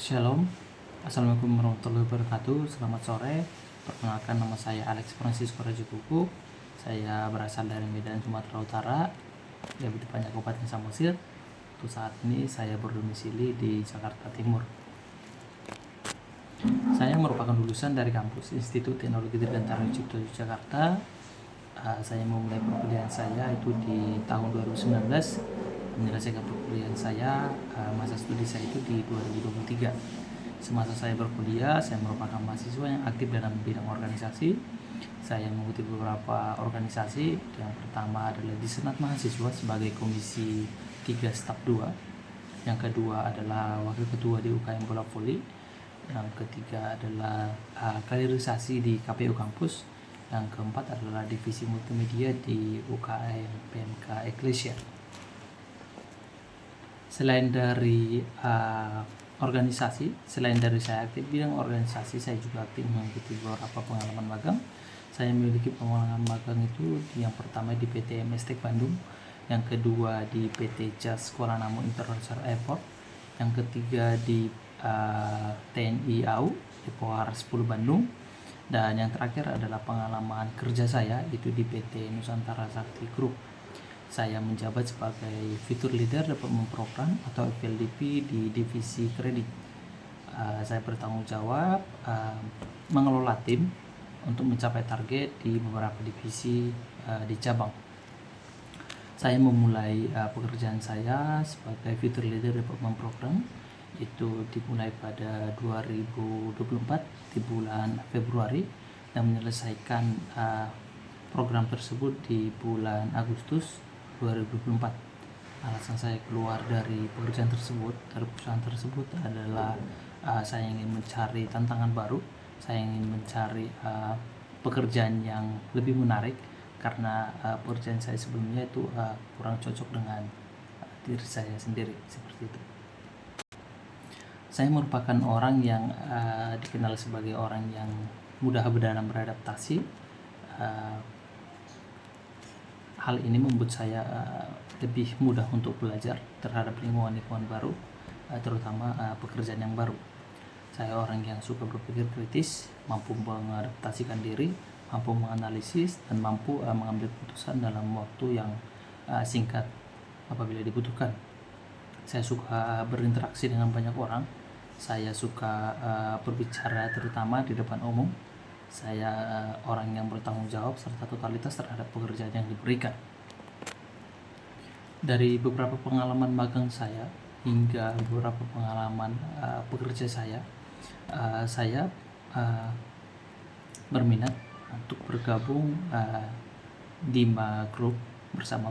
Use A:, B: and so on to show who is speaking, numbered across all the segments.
A: Shalom, Assalamualaikum warahmatullahi wabarakatuh. Selamat sore. Perkenalkan, nama saya Alex Francisco Rajukuku. Saya berasal dari Medan, Sumatera Utara, lebih tepatnya Kabupaten Samosir. Untuk saat ini saya berdomisili di Jakarta Timur. Saya merupakan lulusan dari kampus Institut Teknologi Dirgantara Cipto Yogyakarta. Saya memulai perkuliahan saya itu di tahun 2019. Menyelesaikan perkuliahan saya, masa studi saya itu di 2023. Semasa saya berkuliah, saya merupakan mahasiswa yang aktif dalam bidang organisasi. Saya mengikuti beberapa organisasi. Yang pertama adalah di Senat Mahasiswa sebagai Komisi 3 Staf 2. Yang kedua adalah Wakil Ketua di UKM Bola Voli. Yang ketiga adalah kaderisasi di KPU Kampus. Yang keempat adalah divisi multimedia di UKM PMK Eklesia. Selain dari selain dari saya aktif bidang organisasi, saya juga aktif mengikuti beberapa pengalaman magang. Saya memiliki pengalaman magang itu yang pertama di PT Mestek Bandung, yang kedua di PT JAS Kuala Namu International Airport, yang ketiga di TNI AU di Pohar 10 Bandung, dan yang terakhir adalah pengalaman kerja saya itu di PT Nusantara Sakti Group. Saya menjabat sebagai fitur leader development program atau FLDP di divisi kredit. Saya bertanggung jawab mengelola tim untuk mencapai target di beberapa divisi di cabang. Saya memulai pekerjaan saya sebagai fitur leader development program itu dimulai pada 2024 di bulan Februari dan menyelesaikan program tersebut di bulan Agustus 2024. Alasan saya keluar dari pekerjaan tersebut, dari perusahaan tersebut adalah saya ingin mencari tantangan baru. Saya ingin mencari pekerjaan yang lebih menarik karena pekerjaan saya sebelumnya itu kurang cocok dengan diri saya sendiri, seperti itu. Saya merupakan orang yang dikenal sebagai orang yang mudah dalam beradaptasi. Hal ini membuat saya lebih mudah untuk belajar terhadap lingkungan baru, terutama pekerjaan yang baru. Saya orang yang suka berpikir kritis, mampu mengadaptasikan diri, mampu menganalisis, dan mampu mengambil keputusan dalam waktu yang singkat apabila dibutuhkan. Saya suka berinteraksi dengan banyak orang. Saya suka berbicara terutama di depan umum. Saya orang yang bertanggung jawab serta totalitas terhadap pekerjaan yang diberikan. Dari beberapa pengalaman magang saya hingga beberapa pengalaman pekerja saya berminat untuk bergabung Dima Group bersama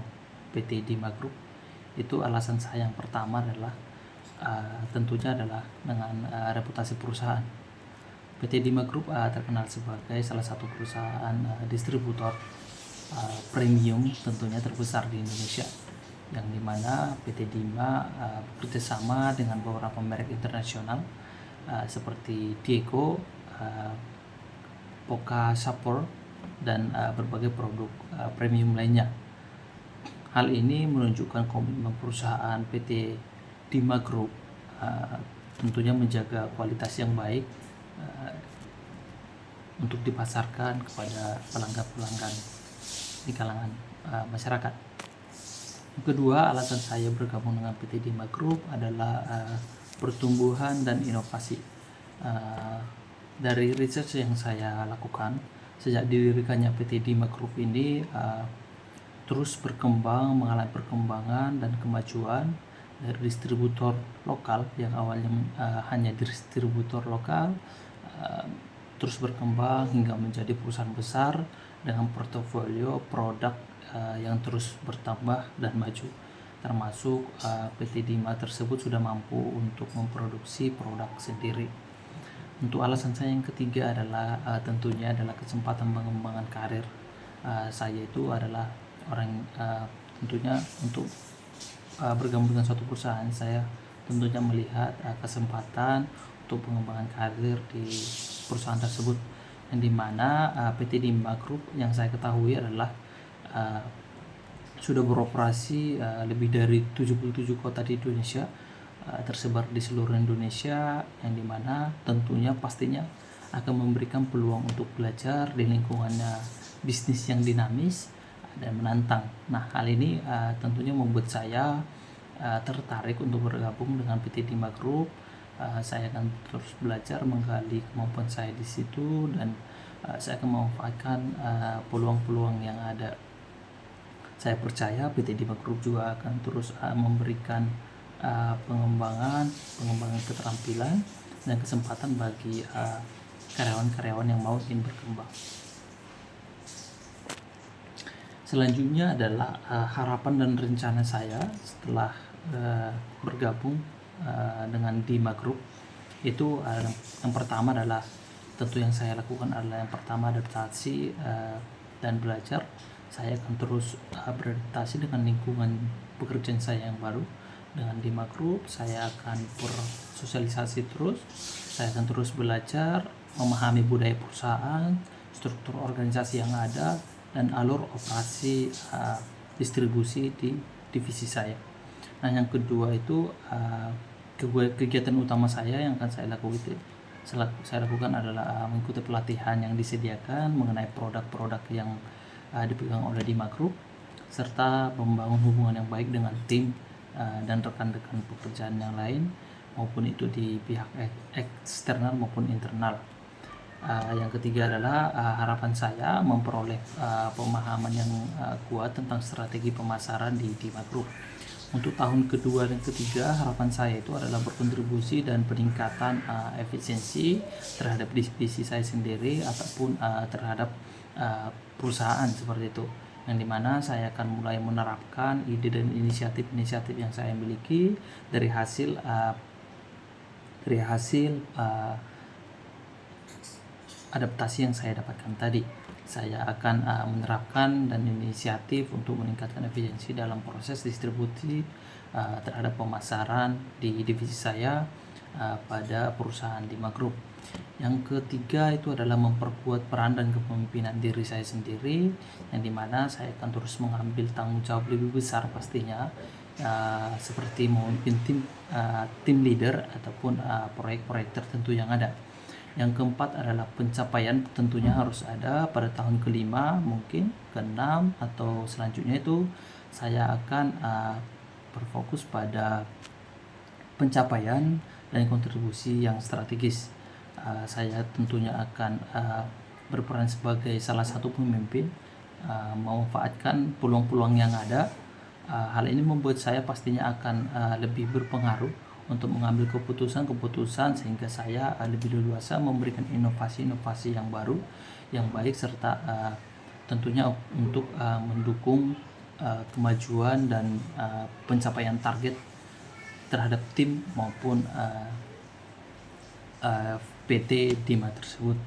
A: PT Dima Group. Itu alasan saya yang pertama adalah tentunya adalah dengan reputasi perusahaan. PT Dima Group terkenal sebagai salah satu perusahaan distributor premium tentunya terbesar di Indonesia, yang dimana PT Dima bekerjasama dengan beberapa merek internasional seperti Diego, Poca Sapor, dan berbagai produk premium lainnya. Hal ini menunjukkan komitmen perusahaan PT Dima Group tentunya menjaga kualitas yang baik untuk dipasarkan kepada pelanggan-pelanggan di kalangan masyarakat. Yang kedua, alasan saya bergabung dengan PT Dima Group adalah pertumbuhan dan inovasi. Dari research yang saya lakukan sejak didirikannya PT Dima Group ini terus berkembang, mengalami perkembangan dan kemajuan dari distributor lokal yang awalnya hanya distributor lokal, terus berkembang hingga menjadi perusahaan besar dengan portofolio produk yang terus bertambah dan maju. Termasuk PT Dima tersebut sudah mampu untuk memproduksi produk sendiri. Untuk alasan saya yang ketiga adalah tentunya adalah kesempatan pengembangan karir. Saya itu adalah orang tentunya untuk bergabung dengan suatu perusahaan, saya tentunya melihat kesempatan untuk pengembangan karir di perusahaan tersebut, yang dimana PT Dima Group yang saya ketahui adalah sudah beroperasi lebih dari 77 kota di Indonesia, tersebar di seluruh Indonesia, yang dimana tentunya pastinya akan memberikan peluang untuk belajar di lingkungannya bisnis yang dinamis dan menantang. Nah, hal ini tentunya membuat saya tertarik untuk bergabung dengan PT Dima Group. Saya akan terus belajar menggali kemampuan saya di situ, dan saya akan memanfaatkan peluang-peluang yang ada. Saya percaya PT Dima Group juga akan terus memberikan pengembangan keterampilan dan kesempatan bagi karyawan-karyawan yang mau ingin berkembang. Selanjutnya adalah harapan dan rencana saya setelah bergabung dengan Dima Group. Itu yang pertama adalah, tentu yang saya lakukan adalah yang pertama adaptasi dan belajar. Saya akan terus beradaptasi dengan lingkungan pekerjaan saya yang baru dengan Dima Group. Saya akan bersosialisasi terus. Saya akan terus belajar, memahami budaya perusahaan, struktur organisasi yang ada, dan alur operasi distribusi di divisi saya. Nah, yang kedua itu kegiatan utama saya yang akan saya lakukan adalah mengikuti pelatihan yang disediakan mengenai produk-produk yang dipegang oleh Dima Group, serta membangun hubungan yang baik dengan tim dan rekan-rekan pekerjaan yang lain, maupun itu di pihak eksternal maupun internal. Yang ketiga adalah harapan saya memperoleh pemahaman yang kuat tentang strategi pemasaran di Dima Group. Untuk tahun kedua dan ketiga, harapan saya itu adalah berkontribusi dan peningkatan efisiensi terhadap divisi saya sendiri ataupun terhadap perusahaan seperti itu, yang dimana saya akan mulai menerapkan ide dan inisiatif-inisiatif yang saya miliki dari hasil adaptasi yang saya dapatkan tadi. Saya akan menerapkan dan inisiatif untuk meningkatkan efisiensi dalam proses distribusi terhadap pemasaran di divisi saya pada perusahaan Dima Group. Yang ketiga itu adalah memperkuat peran dan kepemimpinan diri saya sendiri, yang dimana saya akan terus mengambil tanggung jawab lebih besar pastinya, seperti memimpin tim leader ataupun proyek-proyek tertentu yang ada. Yang keempat adalah pencapaian tentunya harus ada pada tahun kelima, mungkin keenam atau selanjutnya itu saya akan berfokus pada pencapaian dan kontribusi yang strategis. Saya tentunya akan berperan sebagai salah satu pemimpin, memanfaatkan peluang-peluang yang ada. Hal ini membuat saya pastinya akan lebih berpengaruh untuk mengambil keputusan-keputusan, sehingga saya lebih leluasa memberikan inovasi-inovasi yang baru, yang baik, serta tentunya untuk mendukung kemajuan dan pencapaian target terhadap tim maupun PT Dima tersebut.